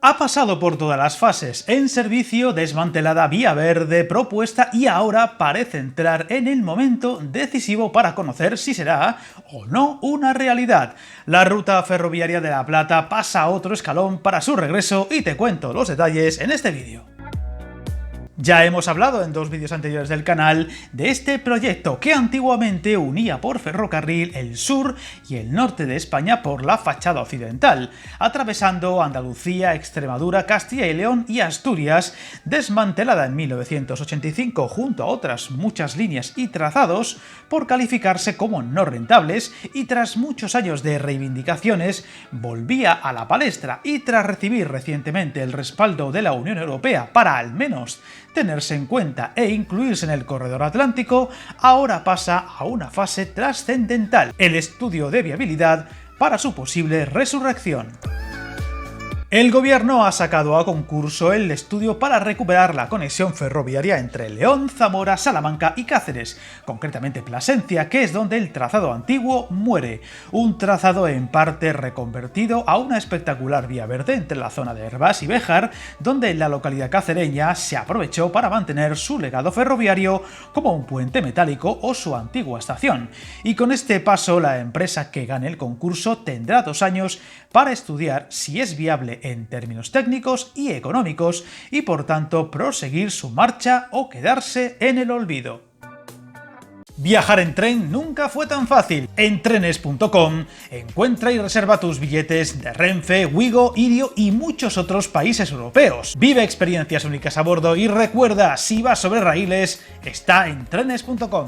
Ha pasado por todas las fases, en servicio, desmantelada, vía verde, propuesta y ahora parece entrar en el momento decisivo para conocer si será o no una realidad. La ruta ferroviaria de La Plata pasa a otro escalón para su regreso y te cuento los detalles en este vídeo. Ya hemos hablado en dos vídeos anteriores del canal de este proyecto que antiguamente unía por ferrocarril el sur y el norte de España por la fachada occidental, atravesando Andalucía, Extremadura, Castilla y León y Asturias, desmantelada en 1985 junto a otras muchas líneas y trazados por calificarse como no rentables, y tras muchos años de reivindicaciones volvía a la palestra, y tras recibir recientemente el respaldo de la Unión Europea para al menos tenerse en cuenta e incluirse en el corredor atlántico, ahora pasa a una fase trascendental: el estudio de viabilidad para su posible resurrección. El gobierno ha sacado a concurso el estudio para recuperar la conexión ferroviaria entre León, Zamora, Salamanca y Cáceres, concretamente Plasencia, que es donde el trazado antiguo muere, un trazado en parte reconvertido a una espectacular vía verde entre la zona de Hervás y Béjar, donde la localidad cacereña se aprovechó para mantener su legado ferroviario como un puente metálico o su antigua estación. Y con este paso, la empresa que gane el concurso tendrá 2 años para estudiar si es viable en términos técnicos y económicos y por tanto proseguir su marcha o quedarse en el olvido. Viajar en tren nunca fue tan fácil. En trenes.com encuentra y reserva tus billetes de Renfe, Wigo, Irio y muchos otros países europeos. Vive experiencias únicas a bordo y recuerda, si vas sobre raíles, está en trenes.com.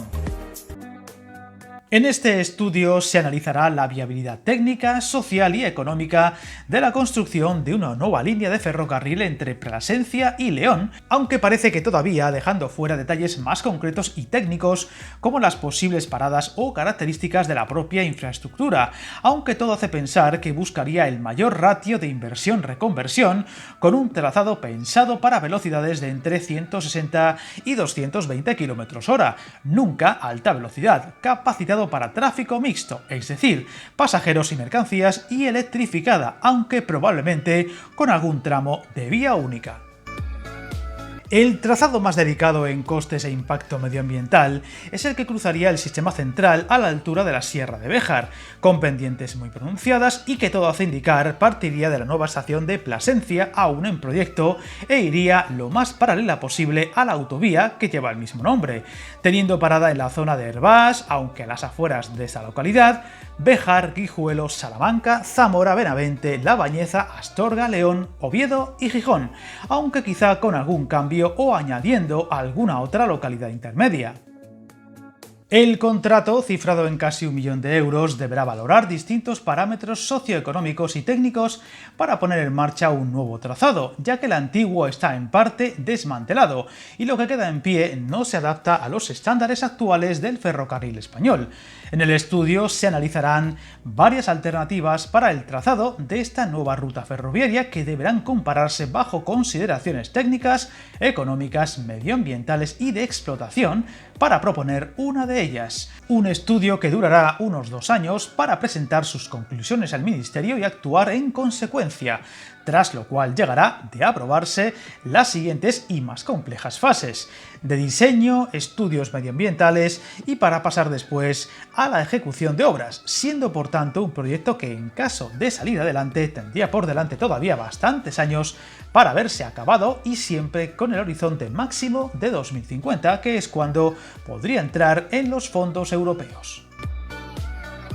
En este estudio se analizará la viabilidad técnica, social y económica de la construcción de una nueva línea de ferrocarril entre Plasencia y León, aunque parece que todavía dejando fuera detalles más concretos y técnicos como las posibles paradas o características de la propia infraestructura, aunque todo hace pensar que buscaría el mayor ratio de inversión-reconversión con un trazado pensado para velocidades de entre 160 y 220 km/h, nunca alta velocidad, capacitado para tráfico mixto, es decir, pasajeros y mercancías, y electrificada, aunque probablemente con algún tramo de vía única. El trazado más delicado en costes e impacto medioambiental es el que cruzaría el sistema central a la altura de la Sierra de Béjar, con pendientes muy pronunciadas y que todo hace indicar partiría de la nueva estación de Plasencia, aún en proyecto, e iría lo más paralela posible a la autovía que lleva el mismo nombre, teniendo parada en la zona de Hervás, aunque a las afueras de esta localidad, Béjar, Guijuelo, Salamanca, Zamora, Benavente, La Bañeza, Astorga, León, Oviedo y Gijón, aunque quizá con algún cambio o añadiendo alguna otra localidad intermedia. El contrato, cifrado en casi 1 millón de euros, deberá valorar distintos parámetros socioeconómicos y técnicos para poner en marcha un nuevo trazado, ya que el antiguo está en parte desmantelado y lo que queda en pie no se adapta a los estándares actuales del ferrocarril español. En el estudio se analizarán varias alternativas para el trazado de esta nueva ruta ferroviaria que deberán compararse bajo consideraciones técnicas, económicas, medioambientales y de explotación para proponer una de ellas. Un estudio que durará unos 2 años para presentar sus conclusiones al Ministerio y actuar en consecuencia, tras lo cual llegará, de aprobarse, las siguientes y más complejas fases de diseño, estudios medioambientales y para pasar después a la ejecución de obras, siendo por tanto un proyecto que en caso de salir adelante tendría por delante todavía bastantes años para verse acabado, y siempre con el horizonte máximo de 2050, que es cuando podría entrar en los fondos europeos.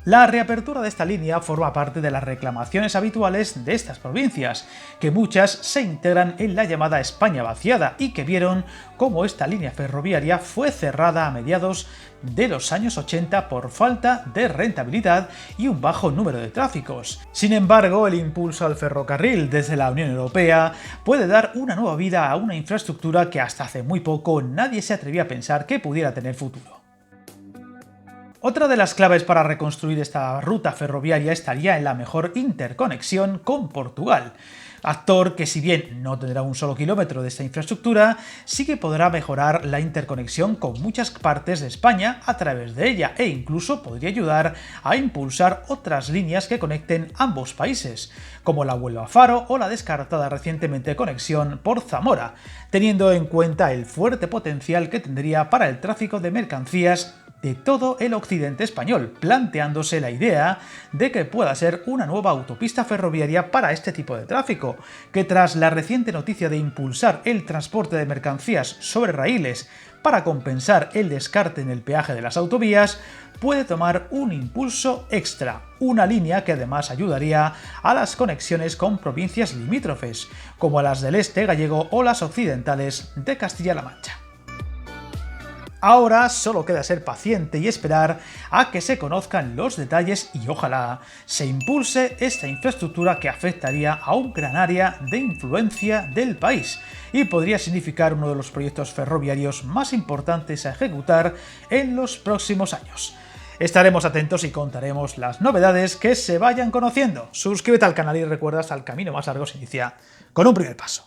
La reapertura de esta línea forma parte de las reclamaciones habituales de estas provincias, que muchas se integran en la llamada España vaciada y que vieron cómo esta línea ferroviaria fue cerrada a mediados de los años 80 por falta de rentabilidad y un bajo número de tráficos. Sin embargo, el impulso al ferrocarril desde la Unión Europea puede dar una nueva vida a una infraestructura que hasta hace muy poco nadie se atrevía a pensar que pudiera tener futuro. Otra de las claves para reconstruir esta ruta ferroviaria estaría en la mejor interconexión con Portugal, actor que, si bien no tendrá un solo kilómetro de esta infraestructura, sí que podrá mejorar la interconexión con muchas partes de España a través de ella, e incluso podría ayudar a impulsar otras líneas que conecten ambos países, como la Huelva-Faro o la descartada recientemente conexión por Zamora, teniendo en cuenta el fuerte potencial que tendría para el tráfico de mercancías de todo el occidente español, planteándose la idea de que pueda ser una nueva autopista ferroviaria para este tipo de tráfico, que tras la reciente noticia de impulsar el transporte de mercancías sobre raíles para compensar el descarte en el peaje de las autovías, puede tomar un impulso extra, una línea que además ayudaría a las conexiones con provincias limítrofes, como las del este gallego o las occidentales de Castilla-La Mancha. Ahora solo queda ser paciente y esperar a que se conozcan los detalles y ojalá se impulse esta infraestructura que afectaría a un gran área de influencia del país y podría significar uno de los proyectos ferroviarios más importantes a ejecutar en los próximos años. Estaremos atentos y contaremos las novedades que se vayan conociendo. Suscríbete al canal y recuerda, hasta el camino más largo se inicia con un primer paso.